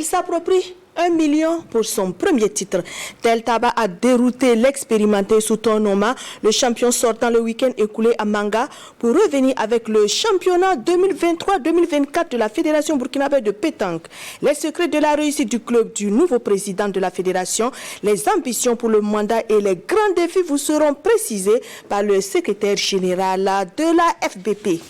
s'approprie 1 million pour son premier titre. Tel Taba a dérouté l'expérimenté sous Tonoma, le champion sortant le week-end écoulé à Manga, pour revenir avec le championnat 2023-2024 de la Fédération burkinabé de pétanque. Les secrets de la réussite du club du nouveau président de la fédération, les ambitions pour le mandat et les grands défis vous seront précisés par le secrétaire général de la FBP.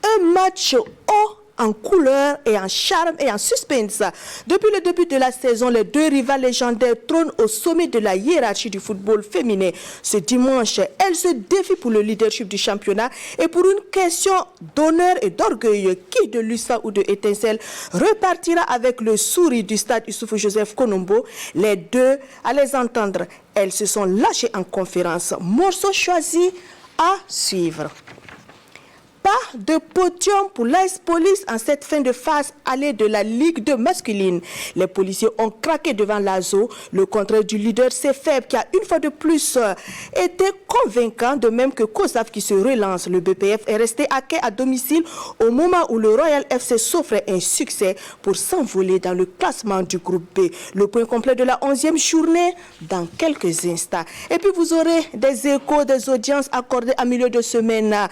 Un match haut en couleur et en charme et en suspense. Depuis le début de la saison, les deux rivales légendaires trônent au sommet de la hiérarchie du football féminin. Ce dimanche, elles se défient pour le leadership du championnat et pour une question d'honneur et d'orgueil. Qui de l'USA ou de Étincelle repartira avec le sourire du stade Youssoufou Joseph Konombo? Les deux, à les entendre, elles se sont lâchées en conférence. Morceau choisi à suivre. Pas de podium pour l'AS Police en cette fin de phase allée de la Ligue 2 masculine. Les policiers ont craqué devant l'ASO, le contraire du leader CFEB qui a une fois de plus été convaincant, de même que COSAF qui se relance. Le BPF est resté à quai à domicile au moment où le Royal FC s'offrait un succès pour s'envoler dans le classement du groupe B. Le point complet de la 11e journée dans quelques instants. Et puis vous aurez des échos des audiences accordées en milieu de semaine à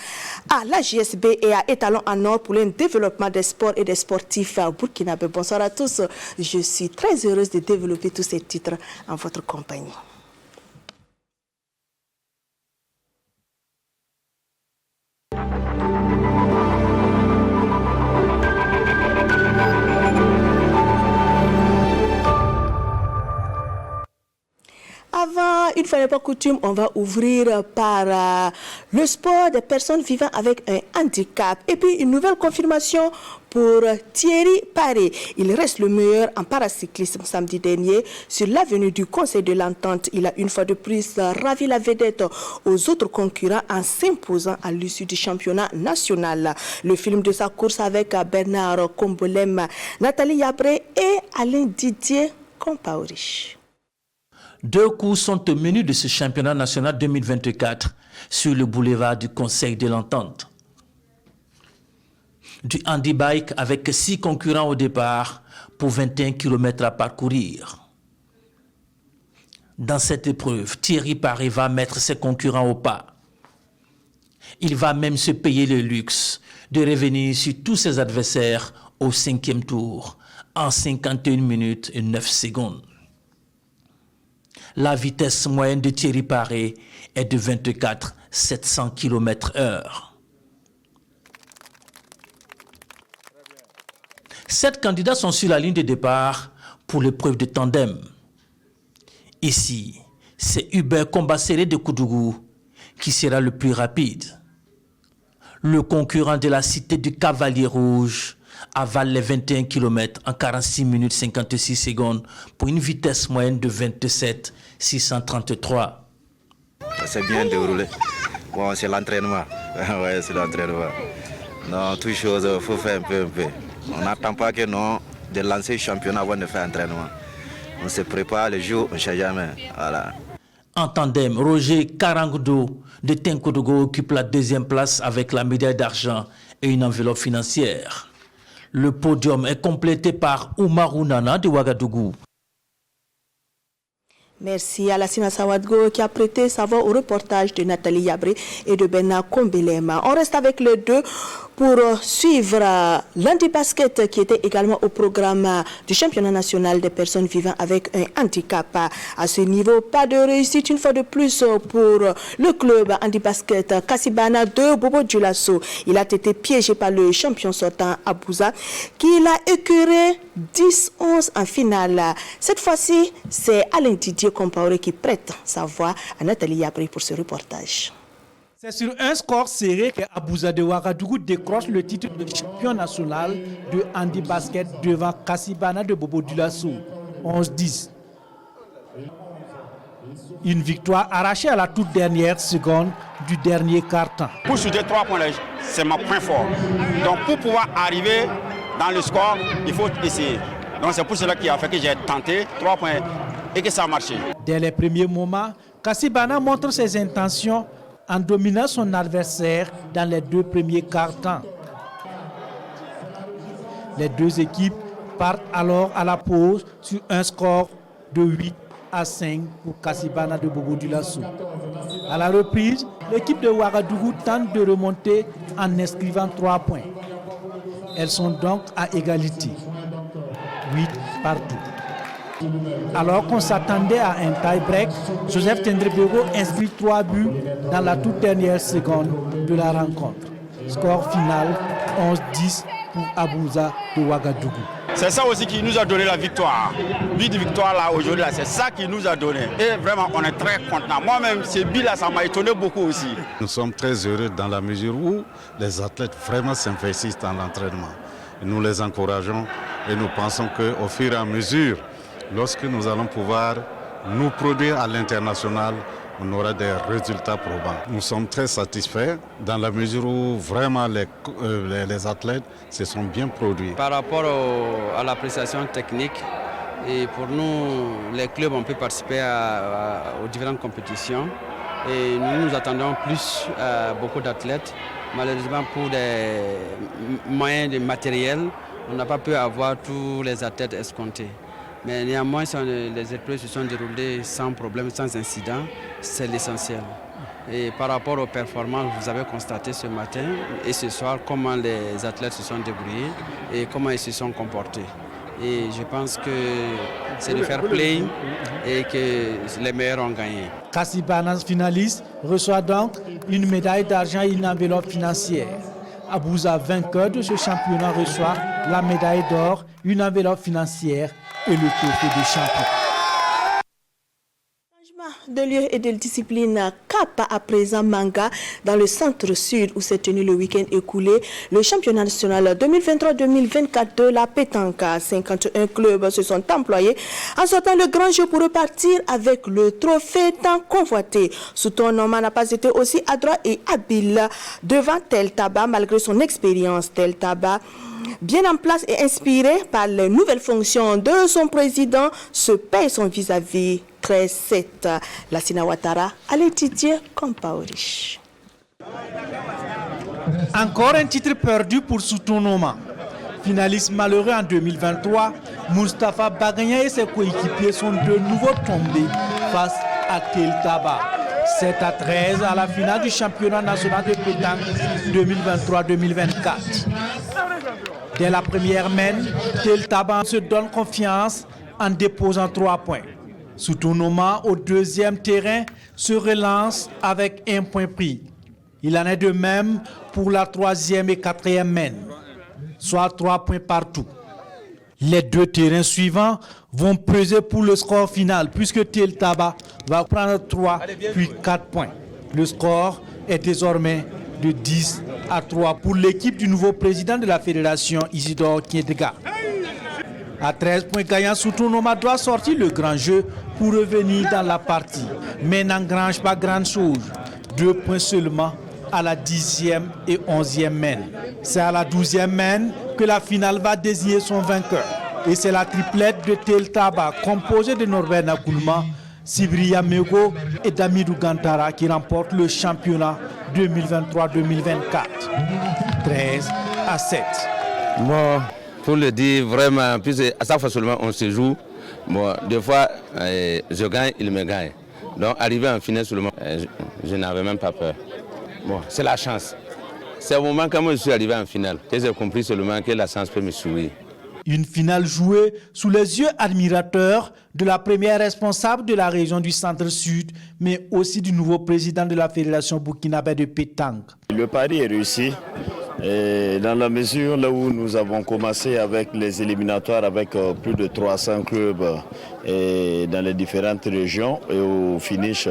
la GSB et à Étalon en Nord pour le développement des sports et des sportifs burkinabés. Bonsoir à tous. Je suis très heureuse de développer tous ces titres en votre compagnie. Avant, une fois n'est pas coutume, on va ouvrir par le sport des personnes vivant avec un handicap. Et puis, une nouvelle confirmation pour Thierry Paré. Il reste le meilleur en paracyclisme samedi dernier sur l'avenue du Conseil de l'Entente. Il a une fois de plus ravi la vedette aux autres concurrents en s'imposant à l'issue du championnat national. Le film de sa course avec Bernard Kombolem, Nathalie Yabré et Alain Didier Compaorich. 2 coups sont au menu de ce championnat national 2024 sur le boulevard du Conseil de l'Entente. Du handibike avec 6 concurrents au départ pour 21 km à parcourir. Dans cette épreuve, Thierry Paré va mettre ses concurrents au pas. Il va même se payer le luxe de revenir sur tous ses adversaires au 5e tour en 51 minutes et 9 secondes. La vitesse moyenne de Thierry Paré est de 24 700 km/h. 7 candidats sont sur la ligne de départ pour l'épreuve de tandem. Ici, c'est Hubert Kombasséré de Koudougou qui sera le plus rapide. Le concurrent de la cité du Cavalier Rouge avale les 21 km en 46 minutes 56 secondes pour une vitesse moyenne de 27 633. C'est bien déroulé. Bon, c'est l'entraînement. Ouais, c'est l'entraînement. Non, toute chose, il faut faire un peu. On n'attend pas que non de lancer le championnat avant de faire entraînement. On se prépare le jour, on ne sait jamais. Voilà. En tandem, Roger Karangdo de Tenkodogo occupe la 2e place avec la médaille d'argent et une enveloppe financière. Le podium est complété par Oumarou Nana de Ouagadougou. Merci à Lassina Sawadgo qui a prêté sa voix au reportage de Nathalie Yabré et de Bernard Kombelema. On reste avec les deux pour suivre l'handibasket qui était également au programme du championnat national des personnes vivant avec un handicap. À ce niveau, pas de réussite une fois de plus pour le club handibasket Kassibana de Bobo Dioulasso. Il a été piégé par le champion sortant Abouza qui l'a écuré 10-11 en finale. Cette fois-ci, c'est Alain Didier Compaoré qui prête sa voix à Nathalie Yabré pour ce reportage. C'est sur un score serré que Abouza de Ouagadougou décroche le titre de champion national de handi-basket devant Kassibana de Bobo Dioulasso, 11-10. Une victoire arrachée à la toute dernière seconde du dernier quart-temps. Pour shooter 3 points, c'est mon point fort. Donc pour pouvoir arriver dans le score, il faut essayer. Donc c'est pour cela qui a fait que j'ai tenté 3 points et que ça a marché. Dès les premiers moments, Kassibana montre ses intentions en dominant son adversaire dans les 2 premiers quart-temps. Les deux équipes partent alors à la pause sur un score de 8-5 pour Kasibana de Bobo Dioulasso. À la reprise, l'équipe de Ouagadougou tente de remonter en inscrivant 3 points. Elles sont donc à égalité, 8 partout. Alors qu'on s'attendait à un tie-break, Joseph Tendrebego inscrit 3 buts dans la toute dernière seconde de la rencontre. Score final 11-10 pour Abouza de Ouagadougou. C'est ça aussi qui nous a donné la victoire. 8 victoires là aujourd'hui, c'est ça qui nous a donné. Et vraiment, on est très contents. Moi-même, ces buts là, ça m'a étonné beaucoup aussi. Nous sommes très heureux dans la mesure où les athlètes vraiment s'investissent dans l'entraînement. Nous les encourageons et nous pensons qu'au fur et à mesure, lorsque nous allons pouvoir nous produire à l'international, on aura des résultats probants. Nous sommes très satisfaits dans la mesure où vraiment les athlètes se sont bien produits. Par rapport à l'appréciation technique, et pour nous, les clubs, on peut participer aux différentes compétitions. Et nous attendons plus beaucoup d'athlètes. Malheureusement, pour des moyens de matériel, on n'a pas pu avoir tous les athlètes escomptés. Mais néanmoins, les épreuves se sont déroulées sans problème, sans incident. C'est l'essentiel. Et par rapport aux performances, vous avez constaté ce matin et ce soir comment les athlètes se sont débrouillés et comment ils se sont comportés. Et je pense que c'est le fair play et que les meilleurs ont gagné. Kasibana, finaliste, reçoit donc une médaille d'argent et une enveloppe financière. Abouza, vainqueur de ce championnat, reçoit la médaille d'or, une enveloppe financière et le trophée de champion. De lieu et de discipline, cap à présent Manga dans le centre-sud où s'est tenu le week-end écoulé le championnat national 2023-2024 de la pétanque. 51 clubs se sont employés en sortant le grand jeu pour repartir avec le trophée tant convoité. Souton Norman n'a pas été aussi adroit et habile devant Tel Tabac malgré son expérience. Tel Tabac, bien en place et inspiré par les nouvelles fonctions de son président, se paye son vis-à-vis 13-7. Lassina Ouattara, Alétidier, Compaorich. Encore un titre perdu pour Souton Norman. Finaliste malheureux en 2023, Mustapha Bagagna et ses coéquipiers sont de nouveau tombés face à Tel Tabac. 7-13 à la finale du championnat national de pétanque 2023-2024. Dès la première mène, Tel Tabac se donne confiance en déposant 3 points. Souton Norman, au deuxième terrain, se relance avec 1 point pris. Il en est de même pour la 3e et 4e mène, soit 3 points partout. Les 2 terrains suivants vont peser pour le score final, puisque Tel Tabac va prendre 3 puis 4 points. Le score est désormais de 10-3 pour l'équipe du nouveau président de la fédération, Isidore Kiedega. À 13 points gagnants, Souton Norman doit sortir le grand jeu pour revenir dans la partie, mais n'engrange pas grand chose. 2 points seulement à la 10e et 11e mène. C'est à la 12e mène que la finale va désigner son vainqueur. Et c'est la triplette de Tel Tabac, composée de Norbert Nakoulma, Sibria Mego et Damidou Gantara qui remporte le championnat 2023-2024. 13-7. Bon, pour le dire vraiment, puisque à chaque fois seulement on se joue, bon, des fois je gagne, il me gagne. Donc arrivé en finale seulement, je n'avais même pas peur. Bon, c'est la chance. C'est au moment quand moi je suis arrivé en finale que j'ai compris seulement que la chance peut me sourire. Une finale jouée sous les yeux admirateurs de la première responsable de la région du Centre-Sud, mais aussi du nouveau président de la Fédération burkinabé de pétanque. Le pari est réussi. Et dans la mesure là où nous avons commencé avec les éliminatoires avec plus de 300 clubs dans les différentes régions et au finish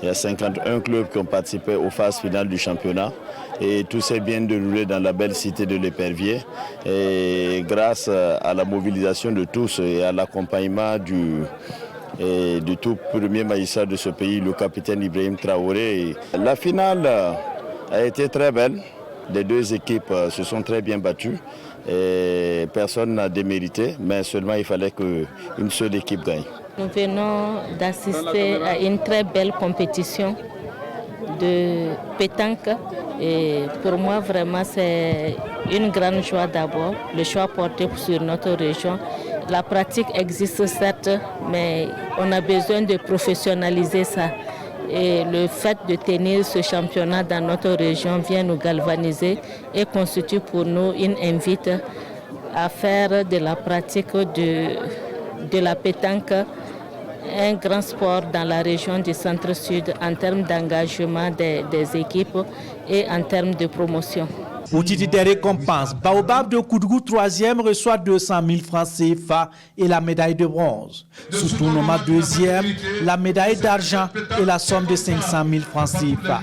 il y a 51 clubs qui ont participé aux phases finales du championnat et tout s'est bien déroulé dans la belle cité de l'Épervier et grâce à la mobilisation de tous et à l'accompagnement du tout premier magistrat de ce pays, le capitaine Ibrahim Traoré. La finale a été très belle. Les 2 équipes se sont très bien battues et personne n'a démérité, mais seulement il fallait qu'une seule équipe gagne. Nous venons d'assister à une très belle compétition de pétanque. Et pour moi, vraiment, c'est une grande joie d'abord, le choix porté sur notre région. La pratique existe certes, mais on a besoin de professionnaliser ça. Et le fait de tenir ce championnat dans notre région vient nous galvaniser et constitue pour nous une invite à faire de la pratique de la pétanque un grand sport dans la région du Centre-Sud en termes d'engagement des équipes et en termes de promotion. Au titre des récompenses, Baobab de Koudougou 3e reçoit 200 000 francs CFA et la médaille de bronze. Sous tournoi 2e, la médaille d'argent et la somme de 500 000 francs CFA.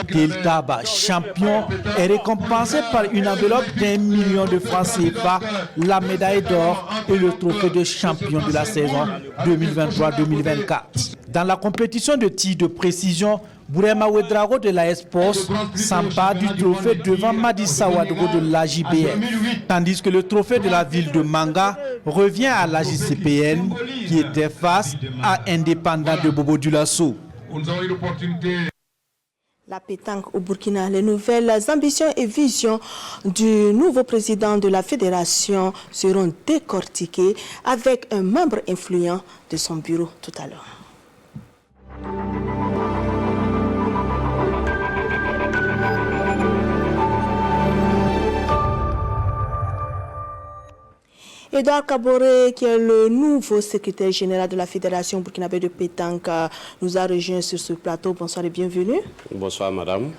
Tel Taba, champion, est récompensé par une enveloppe d'1 million de francs CFA, la médaille d'or et le trophée de champion de la saison 2023-2024. Dans la compétition de tir de précision, Bourema Ouedrago de la Sports s'empare du trophée devant Madissa Ouedrago de l'AJBF, tandis que le trophée de la ville de Manga revient à l'AJCPN qui était face à Indépendant de Bobo Dioulasso. La pétanque au Burkina, les nouvelles ambitions et visions du nouveau président de la fédération seront décortiquées avec un membre influent de son bureau tout à l'heure. Edouard Kaboré, qui est le nouveau secrétaire général de la Fédération burkinabé de pétanque, nous a rejoint sur ce plateau. Bonsoir et bienvenue. Bonsoir madame.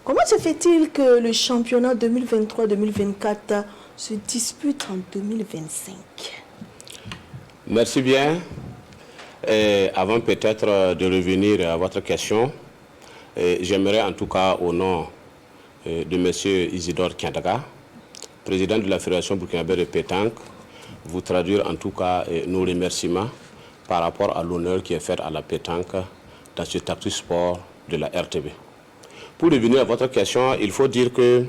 Comment se fait-il que le championnat 2023-2024 se dispute en 2025? Merci bien. Et avant peut-être de revenir à votre question, j'aimerais en tout cas au nom de M. Isidore Kiandaga, président de la Fédération burkinabé de pétanque, vous traduire en tout cas nos remerciements par rapport à l'honneur qui est fait à la pétanque dans ce acte sport de la RTB. Pour revenir à votre question, il faut dire que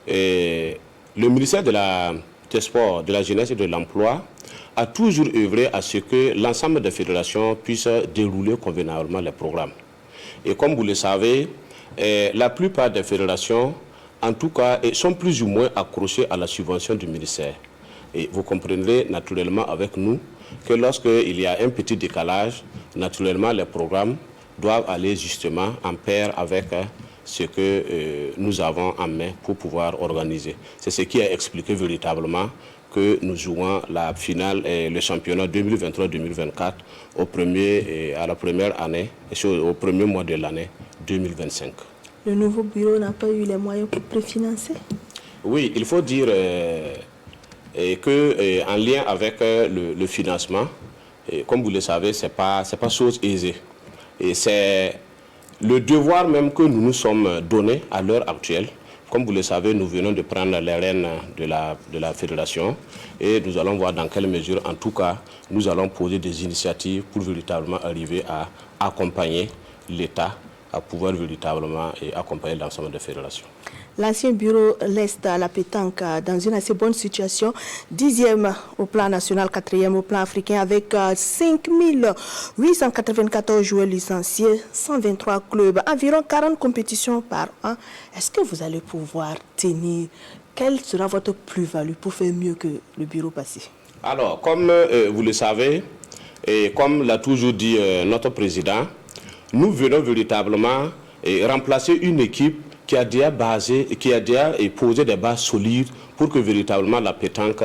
le ministère des Sports, de la Jeunesse et de l'Emploi a toujours œuvré à ce que l'ensemble des fédérations puissent dérouler convenablement les programmes. Et comme vous le savez, la plupart des fédérations, en tout cas, sont plus ou moins accrochées à la subvention du ministère. Et vous comprendrez naturellement avec nous que lorsqu'il y a un petit décalage, naturellement les programmes doivent aller justement en pair avec ce que nous avons en main pour pouvoir organiser. C'est ce qui a expliqué véritablement que nous jouons la finale et le championnat 2023-2024 à la première année, au premier mois de l'année 2025. Le nouveau bureau n'a pas eu les moyens pour préfinancer? Oui, il faut dire qu'en lien avec le financement, comme vous le savez, ce n'est pas chose aisée. Et c'est le devoir même que nous nous sommes donnés à l'heure actuelle. Comme vous le savez, nous venons de prendre les rênes de la fédération et nous allons voir dans quelle mesure, en tout cas, nous allons poser des initiatives pour véritablement arriver à accompagner l'État, à pouvoir véritablement accompagner l'ensemble des fédérations. L'ancien bureau l'Est à la pétanque dans une assez bonne situation, 10e au plan national, 4e au plan africain avec 5 894 joueurs licenciés, 123 clubs, environ 40 compétitions par an. Est-ce que vous allez pouvoir tenir? Quelle sera votre plus-value pour faire mieux que le bureau passé? Alors, comme vous le savez, et comme l'a toujours dit notre président, nous venons véritablement remplacer une équipe qui a déjà posé des bases solides pour que véritablement la pétanque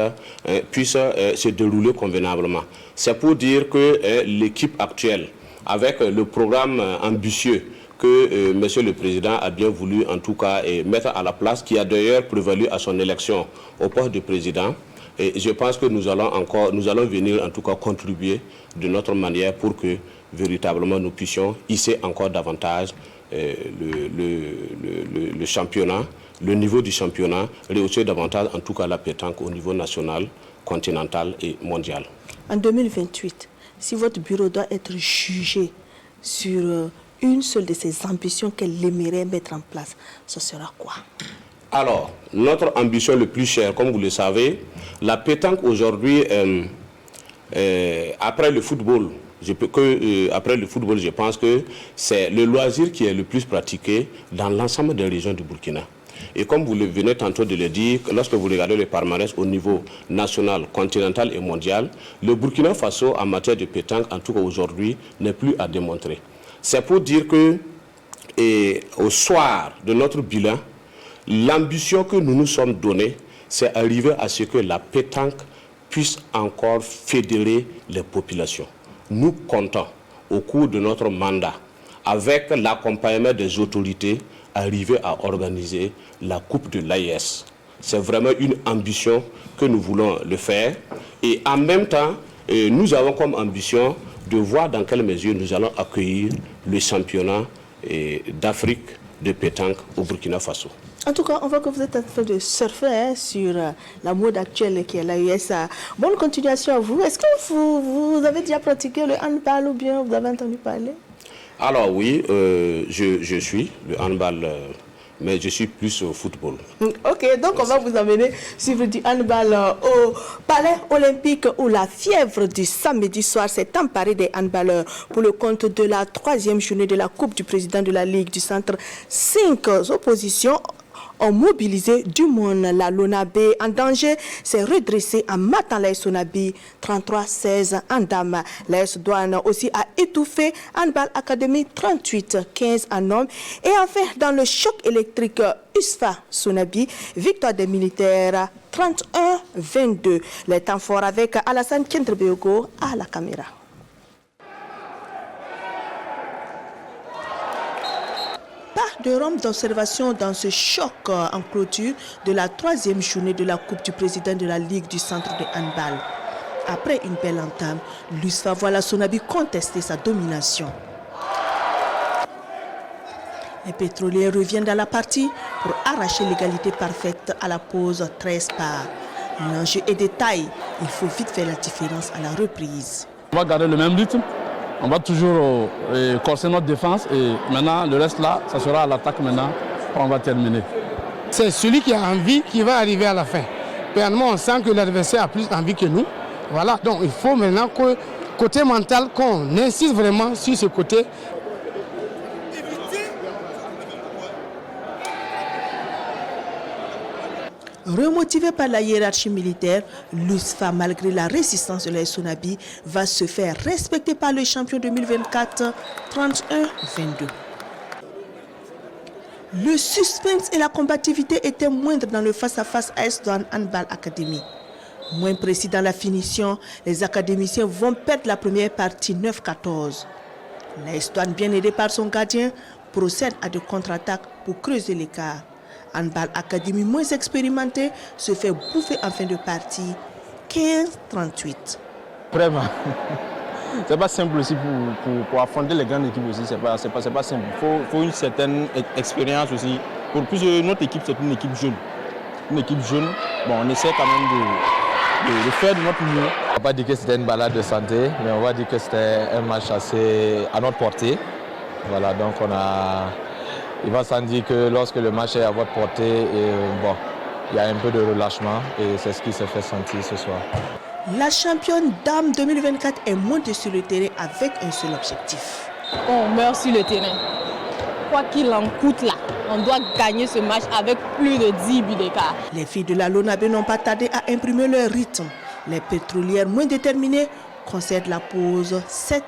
puisse se dérouler convenablement. C'est pour dire que l'équipe actuelle, avec le programme ambitieux que Monsieur le Président a bien voulu en tout cas mettre à la place, qui a d'ailleurs prévalu à son élection au poste de président, et je pense que nous allons venir en tout cas contribuer de notre manière pour que véritablement nous puissions hisser encore davantage le championnat, le niveau du championnat, rehausser davantage en tout cas la pétanque au niveau national, continental et mondial. En 2028, si votre bureau doit être jugé sur une seule de ses ambitions qu'elle aimerait mettre en place, ce sera quoi? Alors, notre ambition le plus chère, comme vous le savez, la pétanque aujourd'hui, après le football, après le football, je pense que c'est le loisir qui est le plus pratiqué dans l'ensemble des régions du Burkina. Et comme vous venez tantôt de le dire, lorsque vous regardez le palmarès au niveau national, continental et mondial, le Burkina Faso en matière de pétanque, en tout cas aujourd'hui, n'est plus à démontrer. C'est pour dire que au soir de notre bilan, l'ambition que nous nous sommes donnée, c'est arriver à ce que la pétanque puisse encore fédérer les populations. Nous comptons, au cours de notre mandat, avec l'accompagnement des autorités, arriver à organiser la Coupe de l'AES. C'est vraiment une ambition que nous voulons le faire. Et en même temps, nous avons comme ambition de voir dans quelle mesure nous allons accueillir le championnat d'Afrique de pétanque au Burkina Faso. En tout cas, on voit que vous êtes en train de surfer sur la mode actuelle qui est l'AES. Bonne continuation à vous. Est-ce que vous avez déjà pratiqué le handball ou bien vous avez entendu parler? Alors oui, je suis le handball, mais je suis plus au football. Ok, donc on va vous amener suivre du handball au Palais Olympique où la fièvre du samedi soir s'est emparée des handballeurs pour le compte de la 3e journée de la Coupe du président de la Ligue du Centre. 5 oppositions ont mobilisé du monde. La Lonabe en danger s'est redressée en matant l'AS Sonabi 33-16 en dames. L'AS Douane aussi a étouffé Handball Academy 38-15 en hommes. Et enfin, dans le choc électrique USFA Sonabi, victoire des militaires 31-22. Les temps forts avec Alassane Kendrebeogo à la caméra. Pas de rampe d'observation dans ce choc en clôture de la 3e journée de la Coupe du président de la Ligue du Centre de handball. Après une belle entame, l'USFA voit la Sonabi contester sa domination. Les pétroliers reviennent dans la partie pour arracher l'égalité parfaite à la pause 13 parts. L'enjeu est de taille, il faut vite faire la différence à la reprise. On va garder le même rythme. On va toujours corser notre défense et maintenant le reste là, ça sera à l'attaque maintenant quand on va terminer. C'est celui qui a envie qui va arriver à la fin. Réellement, on sent que l'adversaire a plus envie que nous. Voilà, donc il faut maintenant que côté mental, qu'on insiste vraiment sur ce côté. Remotivé par la hiérarchie militaire, l'USFA, malgré la résistance de la Sonabi, va se faire respecter par le champion 2024 31-22. Le suspense et la combativité étaient moindres dans le face-à-face AS Douane Handball Academy. Moins précis dans la finition, les académiciens vont perdre la première partie 9-14. L'AS Douane, bien aidé par son gardien, procède à de contre-attaques pour creuser l'écart. Handball Academy moins expérimenté se fait bouffer en fin de partie 15-38. Vraiment, c'est pas simple aussi pour affronter les grandes équipes aussi, c'est pas simple. Il faut une certaine expérience aussi. Pour plus notre équipe, c'est une équipe jeune. Une équipe jeune, bon, on essaie quand même de faire de notre mieux. On ne va pas dire que c'était une balade de santé, mais on va dire que c'était un match assez à notre portée. Voilà, donc il va sans dire que lorsque le match est à votre portée, il y a un peu de relâchement et c'est ce qui s'est fait sentir ce soir. La championne dame 2024 est montée sur le terrain avec un seul objectif. On meurt sur le terrain. Quoi qu'il en coûte là, on doit gagner ce match avec plus de 10 buts d'écart. Les filles de la Lonabe n'ont pas tardé à imprimer leur rythme. Les pétrolières moins déterminées concèdent la pause 7-13.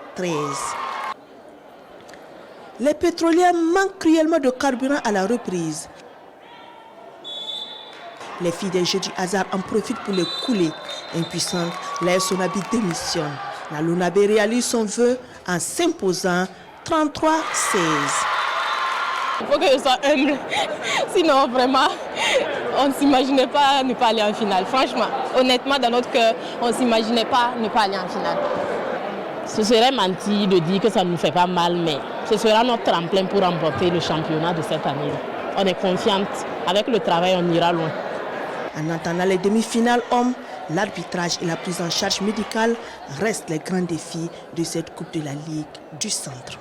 Les pétrolières manquent cruellement de carburant à la reprise. Les filles des jeux du hasard en profitent pour les couler. Impuissantes, la Sonabi démissionne. La Lonabe réalise son vœu en s'imposant 33-16. Il faut que je sois humble. Sinon, vraiment, on ne s'imaginait pas ne pas aller en finale. Franchement, honnêtement, dans notre cœur, on ne s'imaginait pas ne pas aller en finale. Ce serait menti de dire que ça ne nous fait pas mal, mais ce sera notre tremplin pour remporter le championnat de cette année. On est confiante. Avec le travail, on ira loin. En attendant les demi-finales hommes, l'arbitrage et la prise en charge médicale restent les grands défis de cette Coupe de la Ligue du Centre.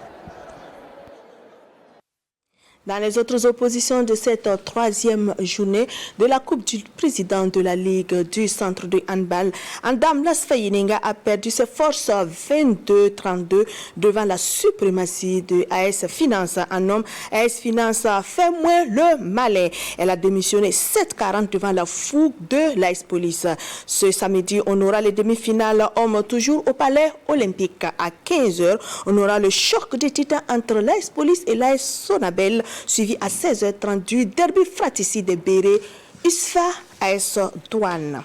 Dans les autres oppositions de cette troisième journée de la Coupe du président de la Ligue du centre de handball, Andam Las Fayininga a perdu ses forces 22-32 devant la suprématie de AS Finance. En homme, AS Finance fait moins le malin. Elle a démissionné 7-40 devant la fougue de l'AS Police. Ce samedi, on aura les demi-finales hommes toujours au Palais Olympique. À 15h, on aura le choc des titans entre l'AS Police et l'AS Sonabel, suivi à 16h30 du derby fratricide de Béré, USFA AS Douane.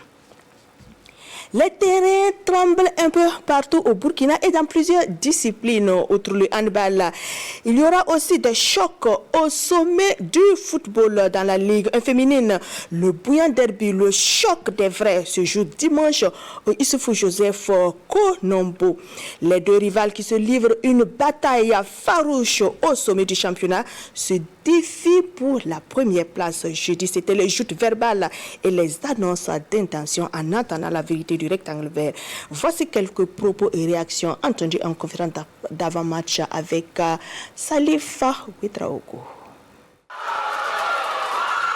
Les terrains tremblent un peu partout au Burkina et dans plusieurs disciplines. Outre le handball, il y aura aussi des chocs au sommet du football dans la Ligue féminine. Le bouillant derby, le choc des vrais, se joue dimanche au Issoufou Joseph Konombo. Les deux rivales qui se livrent une bataille farouche au sommet du championnat se défient pour la première place. Jeudi, c'était les joutes verbales et les annonces d'intention en attendant la vérité du rectangle vert. Voici quelques propos et réactions entendues en conférence d'avant-match avec Salif Ouedraogo.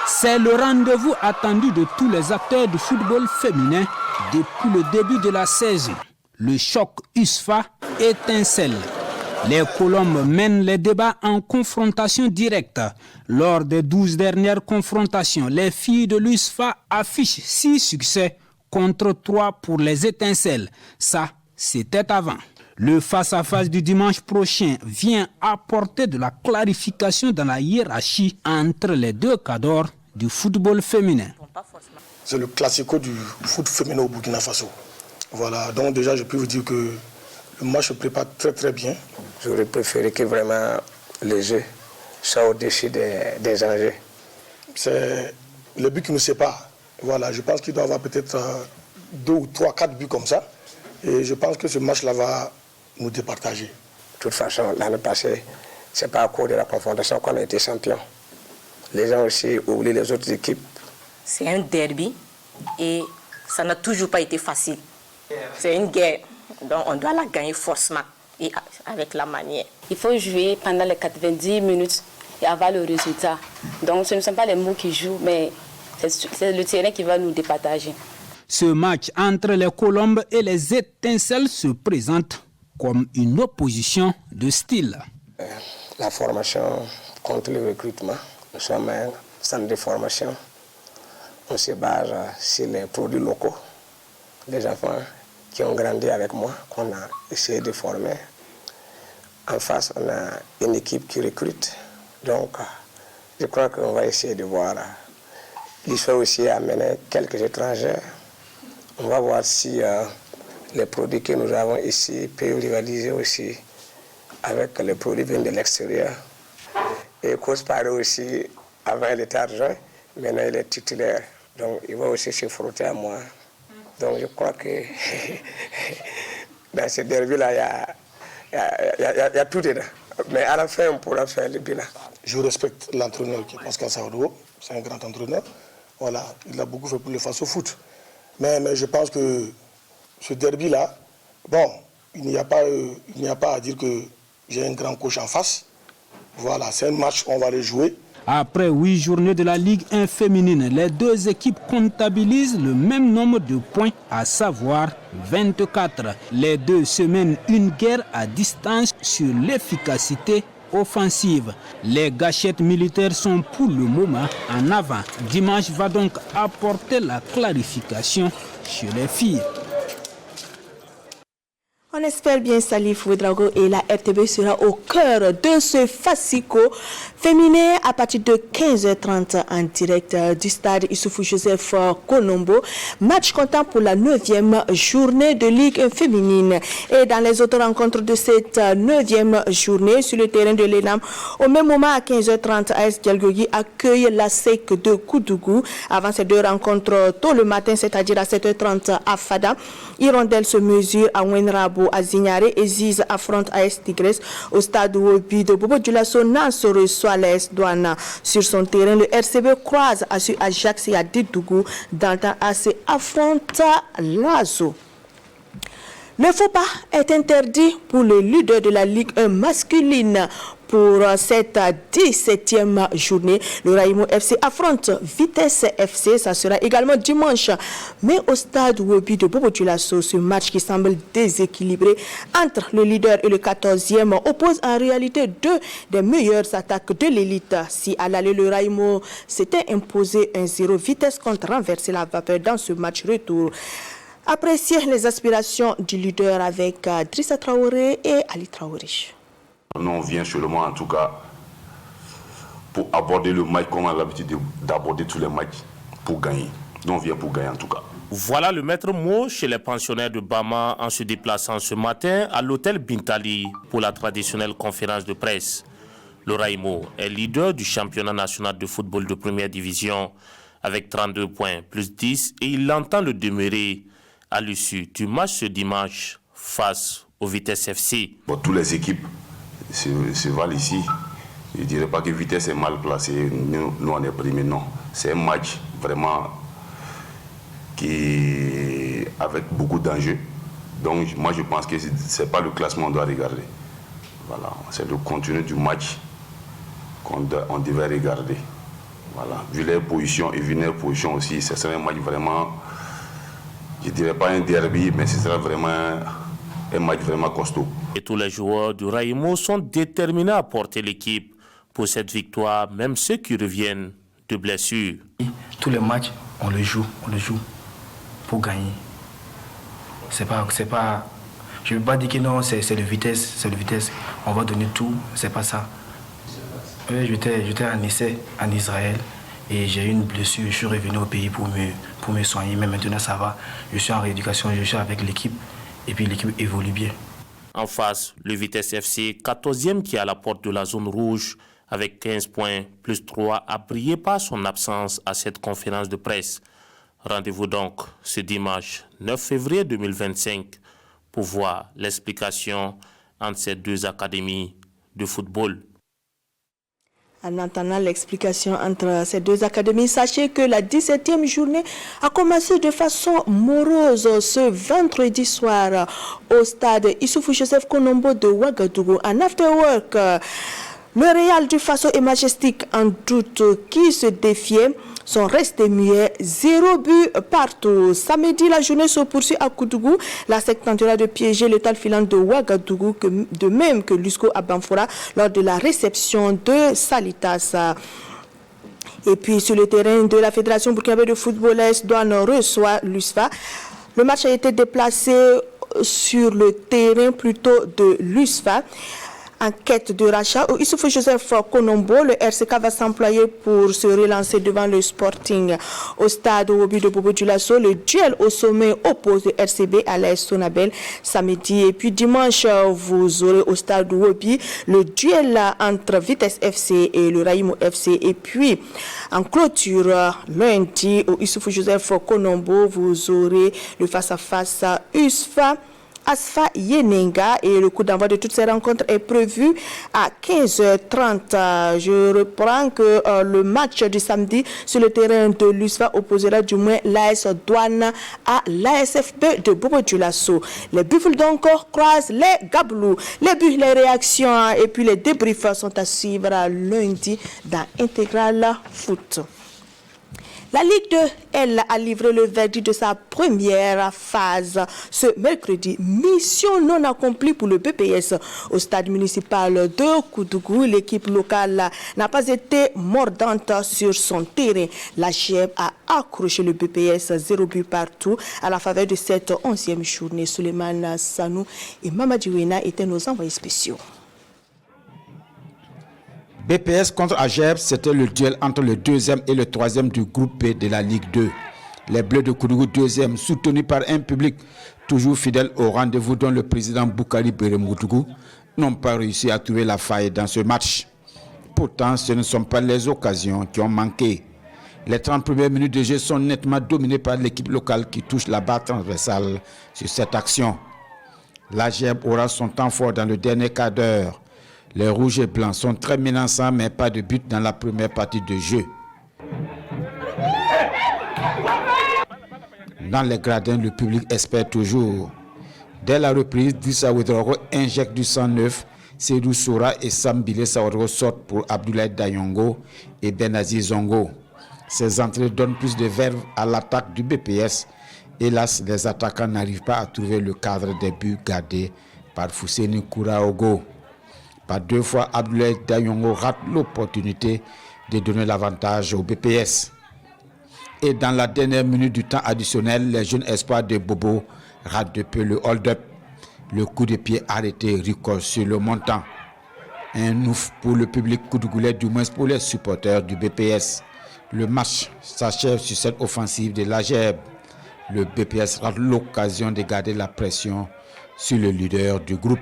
C'est le rendez-vous attendu de tous les acteurs du football féminin depuis le début de la saison. Le choc USFA étincelle. Les Colombes mènent les débats en confrontation directe. Lors des 12 dernières confrontations, les filles de l'USFA affichent 6 succès contre 3 pour les étincelles. Ça, c'était avant. Le face-à-face du dimanche prochain vient apporter de la clarification dans la hiérarchie entre les deux cadors du football féminin. C'est le classico du foot féminin au Burkina Faso. Voilà, donc déjà je peux vous dire que le match se prépare très très bien. J'aurais préféré que vraiment le jeu soit au-dessus des enjeux. C'est le but qui nous sépare. Voilà, je pense qu'il doit y avoir peut-être 2 ou 3, 4 buts comme ça. Et je pense que ce match-là va nous départager. De toute façon, l'année passée, ce n'est pas à cause de la confrontation qu'on a été champion. Les gens aussi oublient les autres équipes. C'est un derby et ça n'a toujours pas été facile. C'est une guerre, donc on doit la gagner forcément et avec la manière. Il faut jouer pendant les 90 minutes et avoir le résultat. Donc ce ne sont pas les mots qui jouent, mais c'est le terrain qui va nous départager. Ce match entre les Colombes et les étincelles se présente comme une opposition de style. La formation contre le recrutement. Nous sommes un centre de formation. On se base sur les produits locaux. Les enfants qui ont grandi avec moi, qu'on a essayé de former. En face, on a une équipe qui recrute. Donc, je crois qu'on va essayer de voir. Il faut aussi amener quelques étrangers. On va voir si les produits que nous avons ici peuvent rivaliser aussi avec les produits venant de l'extérieur. Et Kosparo aussi, avant il était adjoint, maintenant il est titulaire. Donc il va aussi se frotter à moi. Donc je crois que dans ce derby-là, il y a tout dedans. Mais à la fin, on pourra faire le bilan. Je respecte l'entraîneur qui est Pascal Saoudou, c'est un grand entraîneur. Voilà, il a beaucoup fait pour le face au foot. Mais je pense que ce derby-là, bon, il n'y a pas à dire que j'ai un grand coach en face. Voilà, c'est un match, on va le jouer. Après 8 journées de la Ligue 1 féminine, les deux équipes comptabilisent le même nombre de points, à savoir 24. Les deux se mènent une guerre à distance sur l'efficacité offensive. Les gâchettes militaires sont pour le moment en avant. Dimanche va donc apporter la clarification chez les filles. On espère bien Salif Ouedraogo et la RTB sera au cœur de ce fascico féminin à partir de 15h30 en direct du stade Issoufou Joseph Konombo. Match comptant pour la 9e journée de Ligue féminine. Et dans les autres rencontres de cette 9e journée sur le terrain de l'ENAM, au même moment à 15h30, AS Dialgogi accueille la SEC de Koudougou. Avant ces deux rencontres tôt le matin, c'est-à-dire à 7h30 à Fada, Hirondelle se mesure à Wenrabo à Zignare et Ziz affronte AS Tigres au stade Wobi de Bobo Dioulasso. Nance reçoit l'AS Douane sur son terrain. Le RCB croise à Ajax et à Didougou. Dantan AC affronte l'Azo. Le faux pas est interdit pour le leader de la Ligue 1 masculine. pour cette 17e journée. Le Raimo FC affronte Vitesse FC. Ça sera également dimanche, mais au stade Wobi de Bobo Dioulasso. Ce match qui semble déséquilibré entre le leader et le 14e oppose en réalité deux des meilleures attaques de l'élite. Si à l'aller le Raimo s'était imposé 1-0, Vitesse compte renverser la vapeur dans ce match retour. Appréciez les aspirations du leader avec Drissa Traoré et Ali Traoré. Nous, on vient seulement, en tout cas, pour aborder le match comme on a l'habitude d'aborder tous les matchs pour gagner. Nous, on vient pour gagner, en tout cas. Voilà le maître mot chez les pensionnaires de Bama en se déplaçant ce matin à l'hôtel Bintali pour la traditionnelle conférence de presse. Le Raimo est leader du championnat national de football de première division avec 32 points plus 10 et il entend le demeurer à l'issue du match ce dimanche face au Vitesse FC. Bon, toutes les équipes se valent ici. Je ne dirais pas que Vitesse est mal placé, nous on est primés, non. C'est un match vraiment qui avec beaucoup d'enjeux. Donc moi je pense que ce n'est pas le classement qu'on doit regarder. Voilà, c'est le contenu du match qu'on devait regarder. Voilà. Vu les positions et vu les positions aussi, ce serait un match vraiment, je ne dirais pas un derby, mais ce serait vraiment un match vraiment costaud. Et tous les joueurs du Raimo sont déterminés à porter l'équipe pour cette victoire, même ceux qui reviennent de blessures. Tous les matchs, on le joue pour gagner. C'est pas, je ne veux pas dire que non, c'est le Vitesse, on va donner tout, c'est pas ça. J'étais en essai en Israël et j'ai eu une blessure. Je suis revenu au pays pour me soigner, mais maintenant ça va. Je suis en rééducation, je suis avec l'équipe et puis l'équipe évolue bien. En face, le Vitesse FC, 14e qui est à la porte de la zone rouge avec 15 points plus 3 a brillé par son absence à cette conférence de presse. Rendez-vous donc ce dimanche 9 février 2025 pour voir l'explication entre ces deux académies de football. En entendant l'explication entre ces deux académies, sachez que la 17e journée a commencé de façon morose ce vendredi soir au stade Issoufou Joseph Konombo de Ouagadougou. En afterwork, le Real du Faso et Majestic en doute qui se défiait sont restés muets, 0 but partout. Samedi, la journée se poursuit à Koudougou. La SEC tentera de piéger l'état filant de Ouagadougou, de même que l'USCO à Banfora lors de la réception de Salitas. Et puis sur le terrain de la Fédération burkinabé de football, Douane reçoit l'USFA. Le match a été déplacé sur le terrain plutôt de l'USFA. En quête de rachat, au Issoufou Joseph Konombo, le RCK va s'employer pour se relancer devant le Sporting. Au stade Wobi de Bobo Dioulasso, le duel au sommet oppose le RCB à l'AS Sonabel samedi. Et puis dimanche, vous aurez au stade Wobi le duel entre Vitesse FC et le Raimo FC. Et puis en clôture, lundi, au Issoufou Joseph Konombo, vous aurez le face-à-face USFA Asfa Yenenga et le coup d'envoi de toutes ces rencontres est prévu à 15h30. Je reprends que le match du samedi sur le terrain de l'USFA opposera du moins l'AS Douane à l'ASFB de Bobo Dioulasso. Les Buffles donc croisent les Gablous. Les buts, les réactions et puis les débriefs sont à suivre lundi dans Intégral Foot. La Ligue 2, elle, a livré le verdict de sa première phase ce mercredi. Mission non accomplie pour le BPS. Au stade municipal de Koudougou, l'équipe locale n'a pas été mordante sur son terrain. La GM a accroché le BPS 0 but partout à la faveur de cette 11e journée. Suleiman Sanou et Mamadi Wena étaient nos envoyés spéciaux. BPS contre AGEP, c'était le duel entre le 2e et le 3e du groupe B de la Ligue 2. Les Bleus de Koudougou 2e, soutenus par un public toujours fidèle au rendez-vous dont le président Boukari Beremoudou, n'ont pas réussi à trouver la faille dans ce match. Pourtant, ce ne sont pas les occasions qui ont manqué. Les 30 premières minutes de jeu sont nettement dominées par l'équipe locale qui touche la barre transversale sur cette action. L'AGEP aura son temps fort dans le dernier quart d'heure. Les rouges et blancs sont très menaçants, mais pas de but dans la première partie de jeu. Dans les gradins, le public espère toujours. Dès la reprise, Drissa Ouedraogo injecte du sang neuf Seydou Soura et Sam Bile Sawadro sortent pour Abdoulaye Dayongo et Benazi Zongo. Ces entrées donnent plus de verve à l'attaque du BPS. Hélas, les attaquants n'arrivent pas à trouver le cadre des buts gardés par Fousseni Kouraogo. Par 2 fois, Abdoulaye Dayongo rate l'opportunité de donner l'avantage au BPS. Et dans la dernière minute du temps additionnel, les jeunes espoirs de Bobo ratent de peu le hold-up. Le coup de pied arrêté ricoche sur le montant. Un ouf pour le public Koudougoulet, du moins pour les supporters du BPS. Le match s'achève sur cette offensive de l'AGEB. Le BPS rate l'occasion de garder la pression sur le leader du groupe.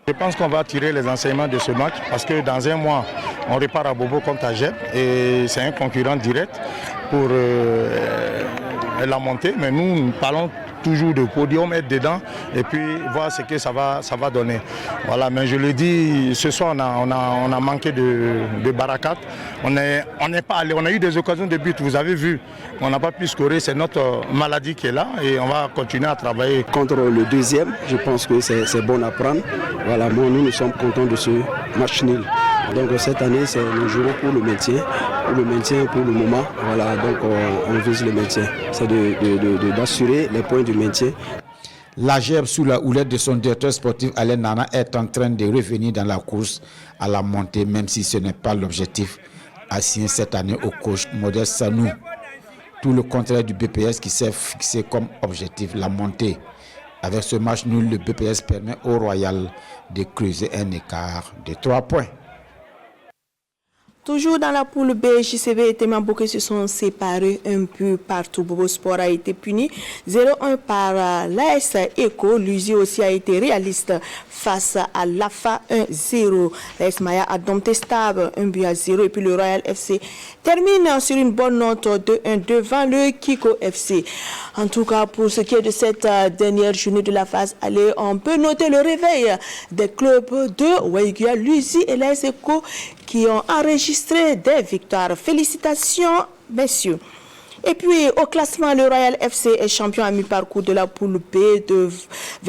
Je pense qu'on va tirer les enseignements de ce match parce que dans un mois, on repart à Bobo contre AGEB et c'est un concurrent direct pour la montée. Mais nous parlons toujours de podium, être dedans et puis voir ce que ça va donner. Voilà, mais je le dis, ce soir on a manqué de barakat. On n'est pas allé, on a eu des occasions de but, vous avez vu. On n'a pas pu scorer, c'est notre maladie qui est là et on va continuer à travailler. Contre le deuxième, je pense que c'est bon à prendre. Voilà, nous sommes contents de ce match nul. Donc cette année, nous jouons pour le maintien pour le moment. Voilà, donc on vise le maintien. C'est d'assurer les points du maintien. L'AGEB, sous la houlette de son directeur sportif Alain Nana, est en train de revenir dans la course à la montée, même si ce n'est pas l'objectif assigné cette année au coach Modeste Sanou. Tout le contraire du BPS qui s'est fixé comme objectif la montée. Avec ce match nul, le BPS permet au Royal de creuser un écart de 3 points. Toujours dans la poule B, JCB et Temamboké se sont séparés un peu partout. Bobo Sport a été puni 0-1 par l'AS Eco. Luzi aussi a été réaliste face à l'AFA 1-0. L'AS Maya a dompté Stable 1-0 et puis le Royal FC termine sur une bonne note 2-1 devant le Kiko FC. En tout cas, pour ce qui est de cette dernière journée de la phase aller, on peut noter le réveil des clubs de Waïguia, Luzi et l'AS Eco qui ont enregistré des victoires. Félicitations, messieurs. Et puis, au classement, le Royal FC est champion à mi-parcours de la poule B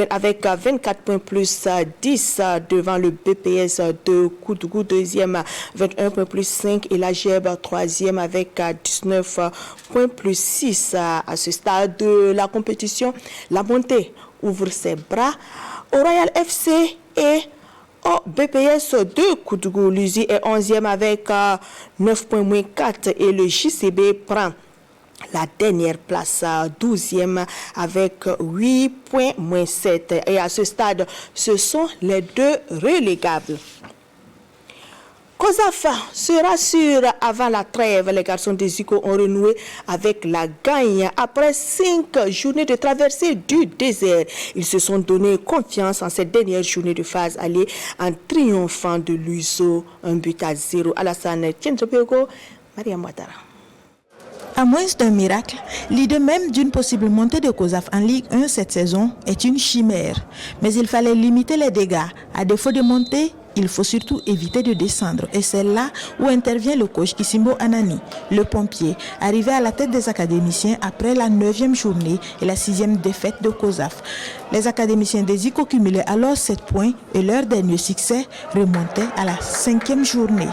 avec 24 points plus 10 devant le BPS de Koudougou, deuxième 21 points plus 5 et la GEB troisième avec 19 points plus 6 à ce stade de la compétition. La montée ouvre ses bras au Royal FC et au BPS de Koudougou. Luzi est 11e avec 9 points moins 4 et le JCB prend la dernière place, 12e avec 8 points moins 7. Et à ce stade, ce sont les deux relégables. COSAF se rassure avant la trêve. Les garçons des Zico ont renoué avec la gagne après 5 journées de traversée du désert. Ils se sont donné confiance en cette dernière journée de phase aller en triomphant de l'USO 1-0. Alassane Tchendropego, Maria Ouattara. À moins d'un miracle, l'idée même d'une possible montée de COSAF en Ligue 1 cette saison est une chimère. Mais il fallait limiter les dégâts. À défaut de monter, il faut surtout éviter de descendre. Et c'est là où intervient le coach Kissimbo Anani, le pompier, arrivé à la tête des académiciens après la 9e journée et la 6e défaite de COSAF. Les académiciens des ICO cumulaient alors 7 points et leur dernier succès remontait à la 5e journée.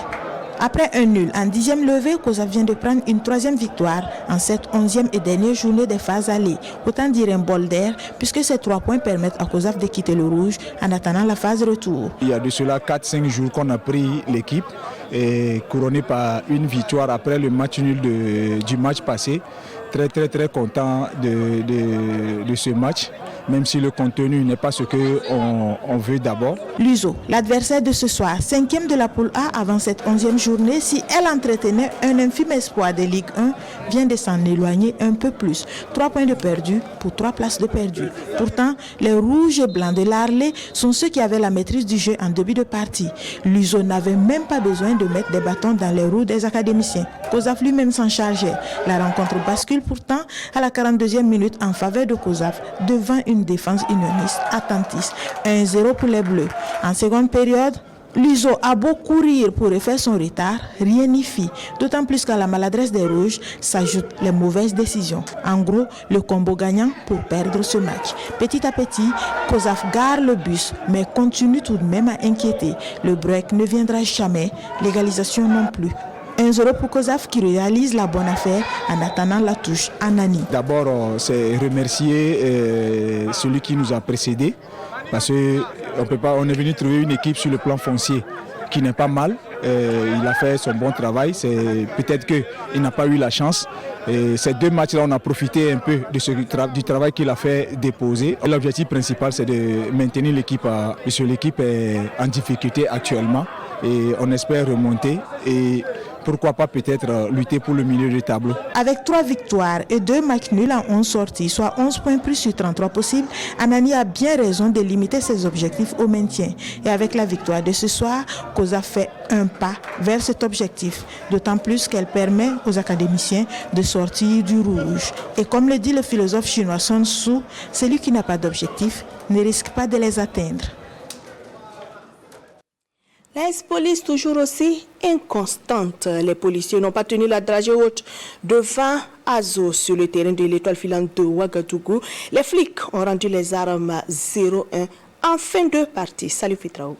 Après un nul en 10e levée, COSAF vient de prendre une 3e victoire en cette 11e et dernière journée des phases allées. Autant dire un bol d'air, puisque ces 3 points permettent à COSAF de quitter le rouge en attendant la phase retour. Il y a de cela 4-5 jours qu'on a pris l'équipe, et couronné par une victoire après le match nul du match passé. Très content de ce match, même si le contenu n'est pas ce qu'on veut d'abord. L'USO, l'adversaire de ce soir, 5e de la poule A avant cette 11e journée, si elle entretenait un infime espoir de Ligue 1, vient de s'en éloigner un peu plus. 3 points de perdu pour 3 places de perdu. Pourtant, les rouges et blancs de l'Arlé sont ceux qui avaient la maîtrise du jeu en début de partie. L'USO n'avait même pas besoin de mettre des bâtons dans les roues des académiciens. COSAF lui-même s'en chargeait. La rencontre bascule pourtant à la 42e minute en faveur de COSAF devant une défense unioniste attentiste. 1-0 pour les Bleus. En seconde période, L'Uzo a beau courir pour refaire son retard, rien n'y fit. D'autant plus qu'à la maladresse des Rouges s'ajoutent les mauvaises décisions. En gros, le combo gagnant pour perdre ce match. Petit à petit, COSAF gare le bus, mais continue tout de même à inquiéter. Le break ne viendra jamais, l'égalisation non plus. 1-0 pour COSAF qui réalise la bonne affaire en attendant la touche à Nani. D'abord, c'est remercier celui qui nous a précédés parce qu'on est venu trouver une équipe sur le plan foncier qui n'est pas mal. Il a fait son bon travail. C'est peut-être qu'il n'a pas eu la chance. Et ces deux matchs-là, on a profité un peu de du travail qu'il a fait déposer. L'objectif principal, c'est de maintenir l'équipe, parce que l'équipe est en difficulté actuellement. Et on espère remonter et pourquoi pas peut-être lutter pour le milieu du tableau. Avec 3 victoires et 2 matchs nuls en 11 sorties, soit 11 points plus sur 33 possibles, Anani a bien raison de limiter ses objectifs au maintien. Et avec la victoire de ce soir, COSAF fait un pas vers cet objectif, d'autant plus qu'elle permet aux académiciens de sortir du rouge. Et comme le dit le philosophe chinois Sun Tzu, celui qui n'a pas d'objectif ne risque pas de les atteindre. L'AS Police toujours aussi inconstante. Les policiers n'ont pas tenu la dragée haute devant Azo sur le terrain de l'Étoile filante de Ouagadougou. Les flics ont rendu les armes 0-1 en fin de partie. Salut Fitraougou.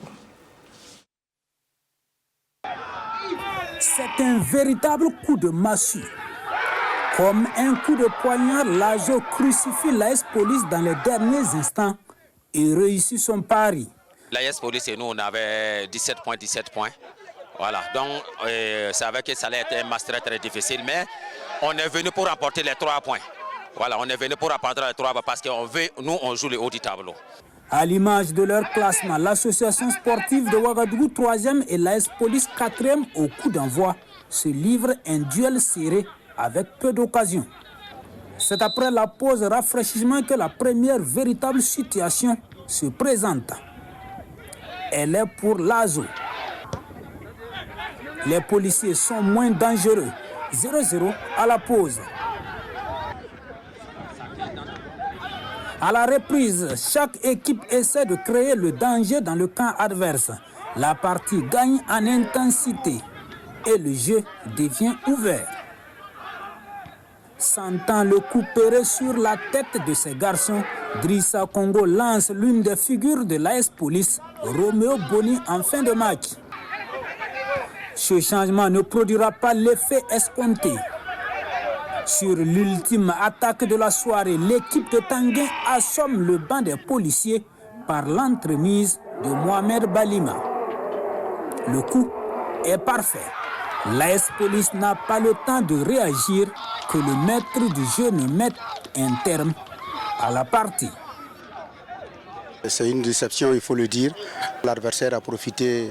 C'est un véritable coup de massue. Comme un coup de poignard, l'Azo crucifie l'AS Police dans les derniers instants et réussit son pari. L'AS Police et nous, on avait 17 points. Voilà, donc ça avait que ça allait être un match très très difficile, mais on est venu pour remporter les 3 points. Voilà, on est venu pour remporter les 3 points parce que nous, on joue le haut du tableau. À l'image de leur classement, l'association sportive de Ouagadougou 3e et l'AS Police 4e au coup d'envoi se livrent un duel serré avec peu d'occasions. C'est après la pause rafraîchissement que la première véritable situation se présente. Elle est pour l'Azo. Les policiers sont moins dangereux. 0-0 à la pause. À la reprise, chaque équipe essaie de créer le danger dans le camp adverse. La partie gagne en intensité et le jeu devient ouvert. Sentant le coup perré sur la tête de ces garçons, Drissa Congo lance l'une des figures de l'AS Police, Roméo Boni, en fin de match. Ce changement ne produira pas l'effet escompté. Sur l'ultime attaque de la soirée, l'équipe de Tanguin assomme le banc des policiers par l'entremise de Mohamed Balima. Le coup est parfait. L'AS Police n'a pas le temps de réagir que le maître du jeu ne mette un terme à la partie. C'est une déception, il faut le dire. L'adversaire a profité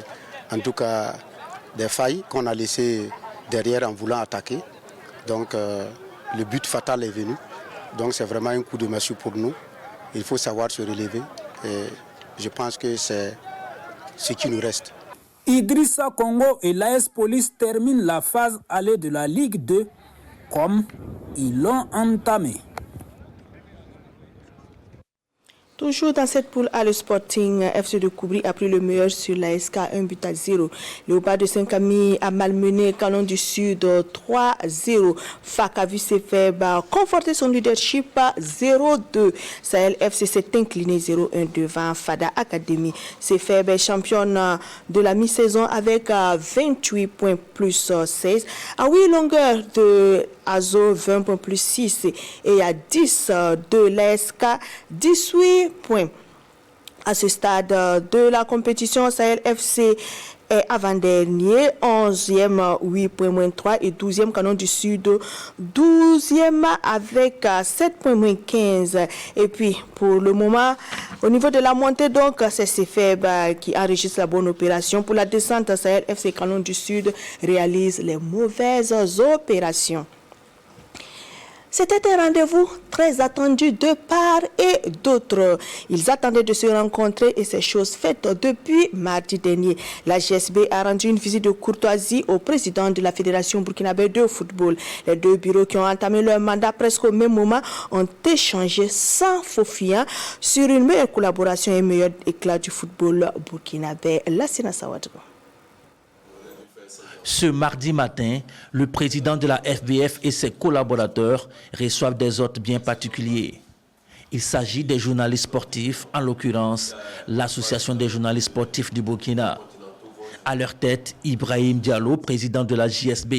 en tout cas des failles qu'on a laissées derrière en voulant attaquer. Donc le but fatal est venu. Donc c'est vraiment un coup de massue pour nous. Il faut savoir se relever et je pense que c'est ce qui nous reste. Idrissa Congo et l'AS Police terminent la phase allée de la Ligue 2 comme ils l'ont entamé. Toujours dans cette poule A, le Sporting FC de Koubri a pris le meilleur sur la SK 1-0. Léopard de Saint-Camille a malmené Canon du Sud 3-0. FAC a vu ses faibles conforter son leadership 0-2. Sahel FC s'est incliné 0-1 devant Fada Academy. Ses faibles championne de la mi-saison avec 28 points plus 16. À 8 longueurs de Azo 20 points plus 6 et à 10 de l'ASK 18 points. À ce stade de la compétition, Sahel FC est avant-dernier, 11e 8 points moins 3 et 12e Canon du Sud 12e avec 7 points moins 15. Et puis pour le moment, au niveau de la montée, donc c'est CFEB qui enregistre la bonne opération. Pour la descente, Sahel FC Canon du Sud réalise les mauvaises opérations. C'était un rendez-vous très attendu de part et d'autre. Ils attendaient de se rencontrer et c'est chose faite depuis mardi dernier. La GSB a rendu une visite de courtoisie au président de la Fédération burkinabé de football. Les deux bureaux qui ont entamé leur mandat presque au même moment ont échangé sans faux fuyant sur une meilleure collaboration et un meilleur éclat du football burkinabé. Lassina Sawadou. Ce mardi matin, le président de la FBF et ses collaborateurs reçoivent des hôtes bien particuliers. Il s'agit des journalistes sportifs, en l'occurrence l'Association des journalistes sportifs du Burkina. À leur tête, Ibrahim Diallo, président de la JSB.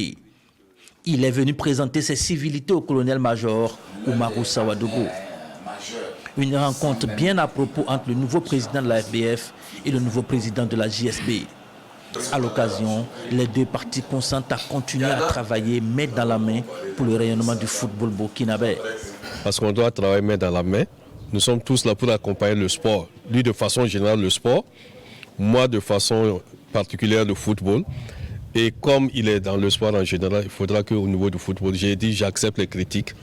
Il est venu présenter ses civilités au colonel-major Oumarou Sawadogo. Une rencontre bien à propos entre le nouveau président de la FBF et le nouveau président de la JSB. À l'occasion, les deux parties consentent à continuer à travailler main dans la main pour le rayonnement du football burkinabé. Parce qu'on doit travailler main dans la main. Nous sommes tous là pour accompagner le sport. Lui de façon générale le sport, moi de façon particulière le football. Et comme il est dans le sport en général, il faudra qu'au niveau du football, j'ai dit j'accepte les critiques,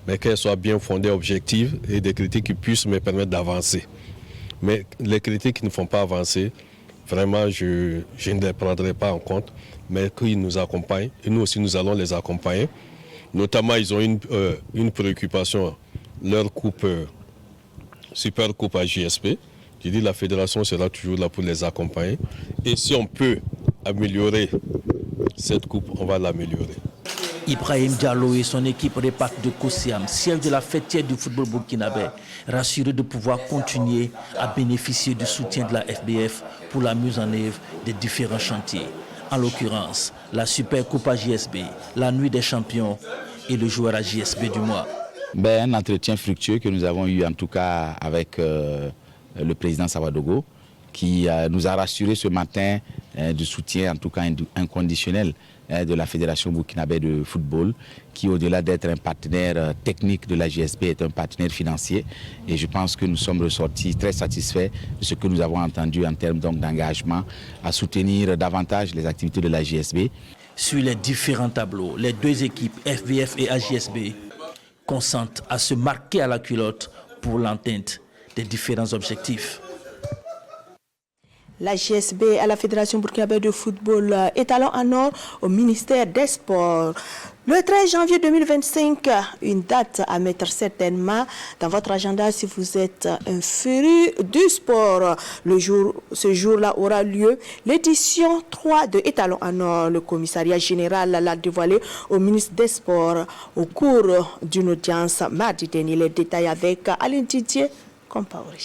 mais qu'elles soient bien fondées, objectives et des critiques qui puissent me permettre d'avancer. Mais les critiques qui ne font pas avancer, vraiment, je ne les prendrai pas en compte, mais qu'ils nous accompagnent. Et nous aussi, nous allons les accompagner. Notamment, ils ont une préoccupation, leur coupe, super coupe à JSP. J'ai dit la fédération sera toujours là pour les accompagner. Et si on peut améliorer cette coupe, on va l'améliorer. Ibrahim Diallo et son équipe repartent de Kosiam, siège de la fêtière du football burkinabé, rassurés de pouvoir continuer à bénéficier du soutien de la FBF pour la mise en œuvre des différents chantiers. En l'occurrence, la Super Coupe à JSB, la Nuit des Champions et le joueur à JSB du mois. Un entretien fructueux que nous avons eu en tout cas avec le président Sawadogo, qui nous a rassuré ce matin du soutien en tout cas inconditionnel de la Fédération burkinabé de football, qui au-delà d'être un partenaire technique de la JSB est un partenaire financier. Et je pense que nous sommes ressortis très satisfaits de ce que nous avons entendu en termes d'engagement à soutenir davantage les activités de la JSB. Sur les différents tableaux, les deux équipes FBF et AJSB consentent à se marquer à la culotte pour l'atteinte des différents objectifs. La GSB à la Fédération burkinabé de football étalon en or au ministère des Sports. Le 13 janvier 2025, une date à mettre certainement dans votre agenda si vous êtes un féru du sport. Ce jour-là aura lieu l'édition 3 de Étalon en or. Le commissariat général l'a dévoilé au ministre des Sports au cours d'une audience mardi dernier. Les détails avec Alain Didier Compaoré.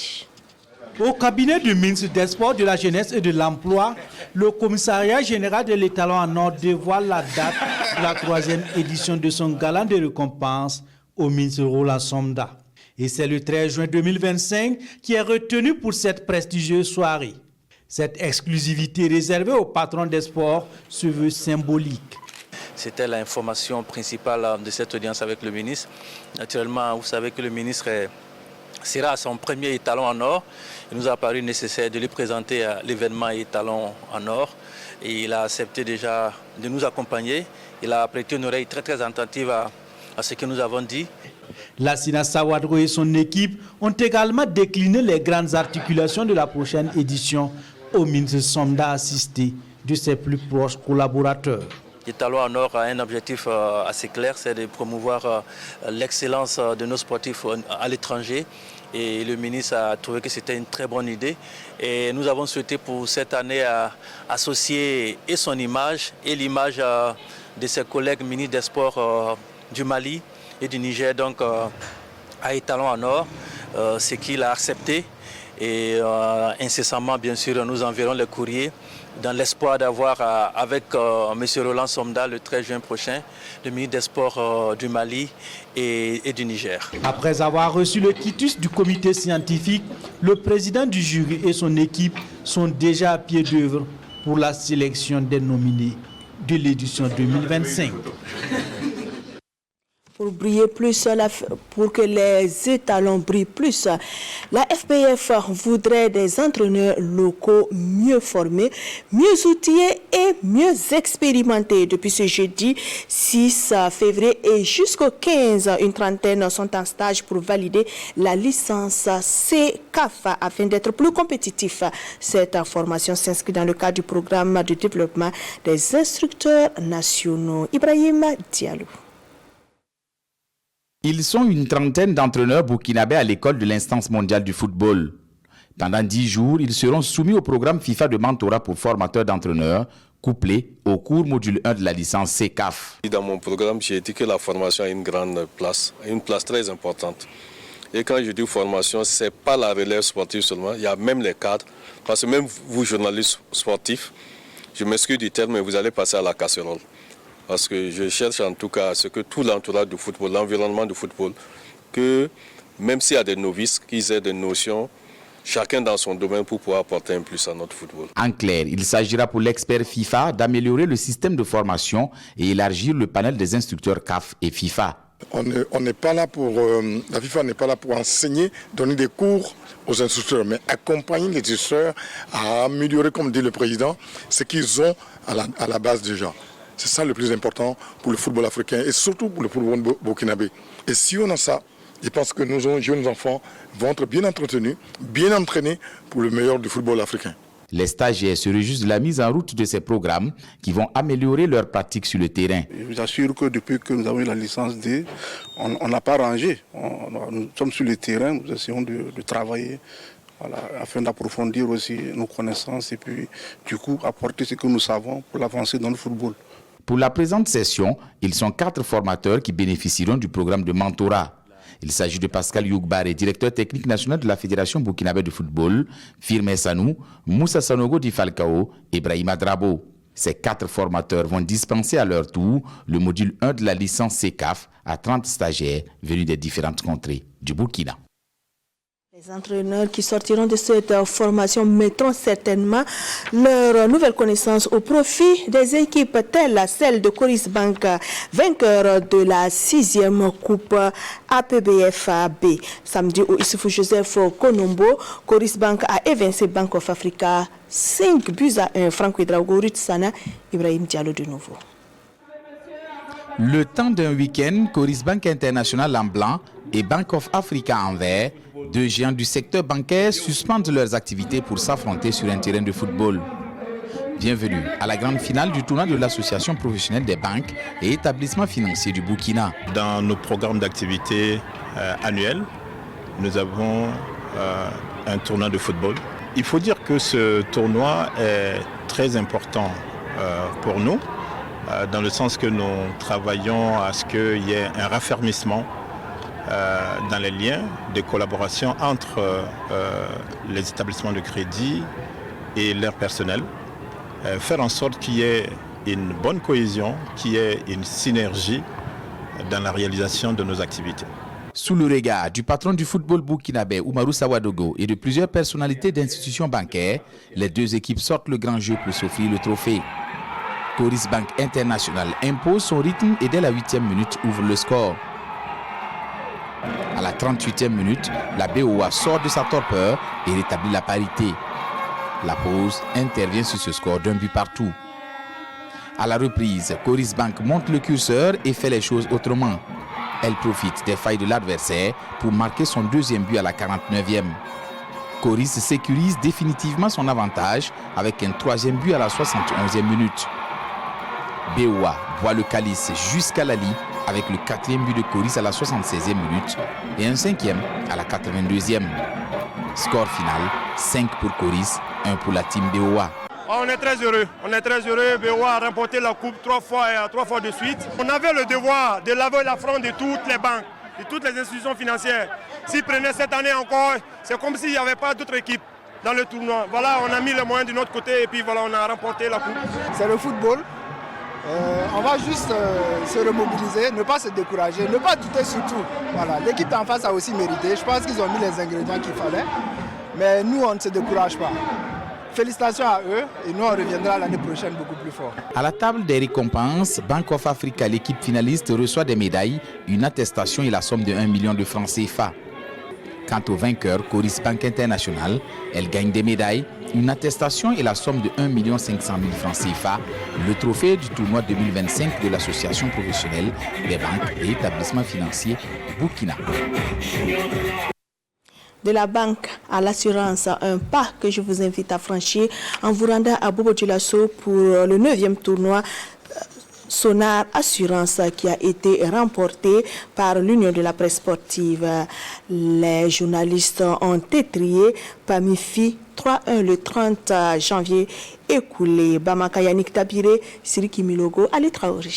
Au cabinet du ministre des Sports, de la Jeunesse et de l'Emploi, le commissariat général de l'Étalon en or dévoile la date de la 3e édition de son gala de récompense au ministre Roland Somda. Et c'est le 13 juin 2025 qui est retenu pour cette prestigieuse soirée. Cette exclusivité réservée au patron des sports se veut symbolique. C'était l'information principale de cette audience avec le ministre. Naturellement, vous savez que le ministre sera à son premier étalon en or. Il nous a paru nécessaire de lui présenter l'événement étalon en or. Et il a accepté déjà de nous accompagner. Il a prêté une oreille très très attentive à ce que nous avons dit. Lassina Sawadro et son équipe ont également décliné les grandes articulations de la prochaine édition au ministre Somda assisté de ses plus proches collaborateurs. Étalon en or a un objectif assez clair, c'est de promouvoir l'excellence de nos sportifs à l'étranger. Et le ministre a trouvé que c'était une très bonne idée. Et nous avons souhaité pour cette année associer et son image et l'image de ses collègues ministres des Sports du Mali et du Niger, donc à Étalon en or, ce qu'il a accepté. Et incessamment, bien sûr, nous enverrons les courriers dans l'espoir d'avoir avec M. Roland Somda le 13 juin prochain, le ministre des Sports du Mali et du Niger. Après avoir reçu le quitus du comité scientifique, le président du jury et son équipe sont déjà à pied d'œuvre pour la sélection des nominés de l'édition 2025. Pour briller plus, pour que les étalons brillent plus, la FBF voudrait des entraîneurs locaux mieux formés, mieux outillés et mieux expérimentés. Depuis ce jeudi 6 février et jusqu'au 15, une trentaine sont en stage pour valider la licence CCAF afin d'être plus compétitifs. Cette formation s'inscrit dans le cadre du programme de développement des instructeurs nationaux. Ibrahim Diallo. Ils sont une trentaine d'entraîneurs burkinabés à l'école de l'instance mondiale du football. Pendant 10 jours, ils seront soumis au programme FIFA de mentorat pour formateurs d'entraîneurs, couplé au cours module 1 de la licence CCAF. Dans mon programme, j'ai dit que la formation a une grande place, une place très importante. Et quand je dis formation, ce n'est pas la relève sportive seulement, il y a même les cadres. Parce que même vous, journalistes sportifs, je m'excuse du terme, mais vous allez passer à la casserole. Parce que je cherche en tout cas à ce que tout l'entourage du football, l'environnement du football, que même s'il y a des novices, qu'ils aient des notions, chacun dans son domaine pour pouvoir apporter un plus à notre football. En clair, il s'agira pour l'expert FIFA d'améliorer le système de formation et élargir le panel des instructeurs CAF et FIFA. On n'est pas là pour, la FIFA n'est pas là pour enseigner, donner des cours aux instructeurs, mais accompagner les instructeurs à améliorer, comme dit le président, ce qu'ils ont à la base déjà. C'est ça le plus important pour le football africain et surtout pour le football burkinabé. Et si on a ça, je pense que nos jeunes enfants vont être bien entretenus, bien entraînés pour le meilleur du football africain. Les stagiaires se réjouissent de la mise en route de ces programmes qui vont améliorer leur pratique sur le terrain. Je vous assure que depuis que nous avons eu la licence D, on n'a pas rangé. Nous sommes sur le terrain, nous essayons de travailler afin d'approfondir aussi nos connaissances et puis du coup apporter ce que nous savons pour l'avancée dans le football. Pour la présente session, ils sont 4 formateurs qui bénéficieront du programme de mentorat. Il s'agit de Pascal Yougbaré, directeur technique national de la Fédération burkinabé de football, Firmin Sanou, Moussa Sanogo Di Falcao et Brahima Drabo. Ces 4 formateurs vont dispenser à leur tour le module 1 de la licence CCAF à 30 stagiaires venus des différentes contrées du Burkina. Les entraîneurs qui sortiront de cette formation mettront certainement leur nouvelle connaissance au profit des équipes telles celle de Coris Bank, vainqueur de la 6e Coupe APBF B. Samedi au Issoufou Joseph Konombo, Coris Bank a évincé Bank of Africa 5-1. Franco Hidraogo, Rutsana, Ibrahim Diallo de nouveau. Le temps d'un week-end, Coris Bank International en blanc et Bank of Africa en vert, 2 géants du secteur bancaire, suspendent leurs activités pour s'affronter sur un terrain de football. Bienvenue à la grande finale du tournoi de l'Association professionnelle des banques et établissements financiers du Burkina. Dans nos programmes d'activité annuels, nous avons un tournoi de football. Il faut dire que ce tournoi est très important pour nous, dans le sens que nous travaillons à ce qu'il y ait un raffermissement dans les liens de collaboration entre les établissements de crédit et leur personnel, faire en sorte qu'il y ait une bonne cohésion, qu'il y ait une synergie dans la réalisation de nos activités. Sous le regard du patron du football burkinabé Oumarou Sawadogo et de plusieurs personnalités d'institutions bancaires, les 2 équipes sortent le grand jeu pour s'offrir le trophée. Coris Bank International impose son rythme et dès la 8e minute ouvre le score. À la 38e minute, la BOA sort de sa torpeur et rétablit la parité. La pause intervient sur ce score d'1 but partout. À la reprise, Coris Bank monte le curseur et fait les choses autrement. Elle profite des failles de l'adversaire pour marquer son 2e but à la 49e. Coris sécurise définitivement son avantage avec un 3e but à la 71e minute. BOA voit le calice jusqu'à la ligne avec le 4e but de Coris à la 76e minute et un 5e à la 82e. Score final, 5 pour Coris, 1 pour la team BOA. On est très heureux. BOA a remporté la coupe 3 fois de suite. On avait le devoir de laver la fronte de toutes les banques, de toutes les institutions financières. S'ils prenaient cette année encore, c'est comme s'il n'y avait pas d'autres équipes dans le tournoi. Voilà, on a mis les moyens de notre côté et puis voilà, on a remporté la coupe. C'est le football. On va juste se remobiliser, ne pas se décourager, ne pas douter surtout. Voilà, l'équipe en face a aussi mérité. Je pense qu'ils ont mis les ingrédients qu'il fallait. Mais nous, on ne se décourage pas. félicitations à eux et nous on reviendra l'année prochaine beaucoup plus fort. À la table des récompenses, Bank of Africa, l'équipe finaliste, reçoit des médailles, une attestation et la somme de 1 million de francs CFA. Quant au vainqueur, Coris Bank International, elle gagne des médailles, une attestation et la somme de 1 500 000 francs CFA, le trophée du tournoi 2025 de l'association professionnelle des banques et établissements financiers Burkina. De la banque à l'assurance, un pas que je vous invite à franchir en vous rendant à Bobo-Dioulasso pour le 9e tournoi Sonar Assurance qui a été remporté par l'Union de la presse sportive. Les journalistes ont étrié Pamifi 3-1 le 30 janvier écoulé. Bamaka Yannick Tabire, Siriki Milogo, Ali Traoré.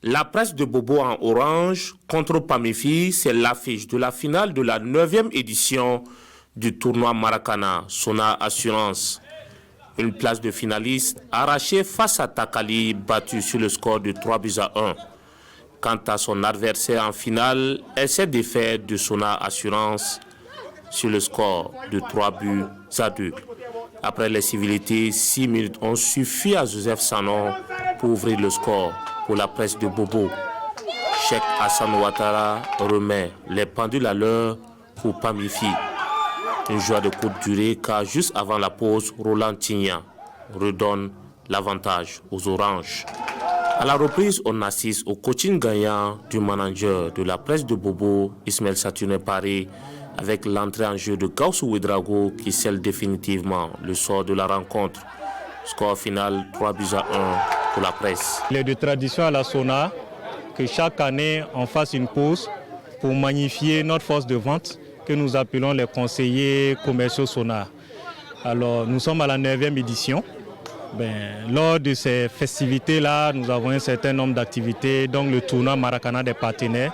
La presse de Bobo en orange contre Pamifi, c'est l'affiche de la finale de la 9e édition du tournoi Maracana Sonar Assurance. Une place de finaliste arrachée face à Takali, battu sur le score de 3-1. Quant à son adversaire en finale, elle s'est défaite de Sonar Assurance sur le score de 3-2. Après les civilités, 6 minutes ont suffi à Joseph Sanon pour ouvrir le score pour la presse de Bobo. Cheikh Hassan Ouattara remet les pendules à l'heure pour Pamifi. Une joie de courte durée car juste avant la pause, Roland Tignan redonne l'avantage aux Oranges. À la reprise, on assiste au coaching gagnant du manager de la presse de Bobo, Ismaël Saturne Paris, avec l'entrée en jeu de Gaussou Ouedraogo qui scelle définitivement le sort de la rencontre. Score final 3-1 pour la presse. Il est de tradition à la SONA que chaque année on fasse une pause pour magnifier notre force de vente que nous appelons les conseillers commerciaux Sonar. Alors nous sommes à la 9e édition. Lors de ces festivités-là, nous avons un certain nombre d'activités, donc le tournoi Maracana des partenaires,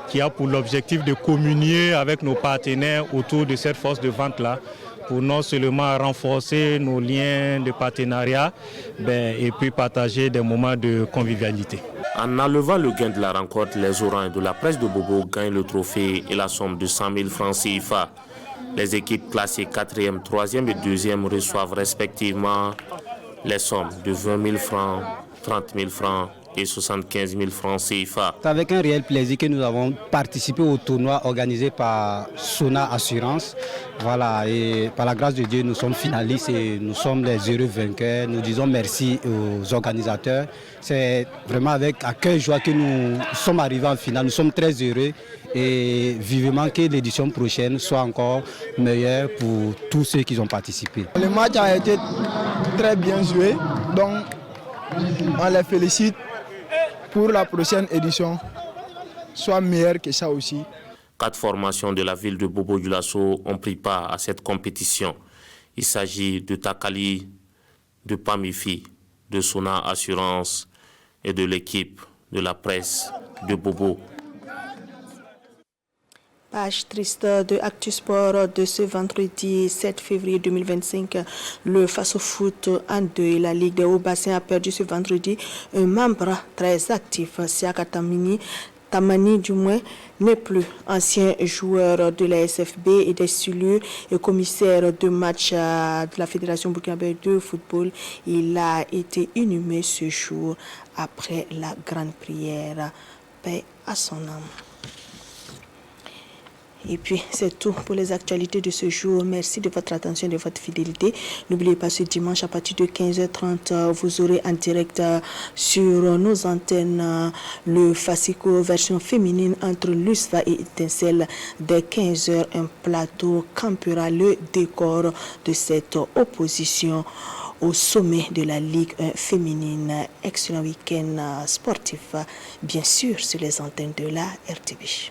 qui a pour l'objectif de communier avec nos partenaires autour de cette force de vente-là, pour non seulement renforcer nos liens de partenariat, et puis partager des moments de convivialité. En enlevant le gain de la rencontre, les Oranges de la presse de Bobo gagnent le trophée et la somme de 100 000 francs CFA. Les équipes classées 4e, 3e et 2e reçoivent respectivement les sommes de 20 000 francs, 30 000 francs et 75 000 francs CFA. C'est avec un réel plaisir que nous avons participé au tournoi organisé par Sonar Assurance. Voilà, et par la grâce de Dieu, nous sommes finalistes et nous sommes les heureux vainqueurs. Nous disons merci aux organisateurs. C'est vraiment avec à cœur joie que nous sommes arrivés en finale. Nous sommes très heureux et vivement que l'édition prochaine soit encore meilleure pour tous ceux qui ont participé. Le match a été très bien joué, donc on les félicite pour la prochaine édition, soit meilleure que ça aussi. 4 formations de la ville de Bobo-Dioulasso ont pris part à cette compétition. Il s'agit de Takali, de Pamifi, de Sonar Assurance et de l'équipe de la presse de Bobo. Page triste de Actu Sport de ce vendredi 7 février 2025. Le Faso Foot en deuil. La Ligue des Hauts-Bassins a perdu ce vendredi un membre très actif. Siaka Tamani, du moins, n'est plus ancien joueur de la SFB et des Sulus et commissaire de match de la Fédération burkinabé de football. Il a été inhumé ce jour après la grande prière. Paix à son âme. Et puis, c'est tout pour les actualités de ce jour. Merci de votre attention et de votre fidélité. N'oubliez pas, ce dimanche, à partir de 15h30, vous aurez en direct sur nos antennes le Fascico version féminine entre l'USFA et Étincelle. Dès 15h, un plateau campera le décor de cette opposition au sommet de la Ligue 1 féminine. Excellent week-end sportif, bien sûr, sur les antennes de la RTB.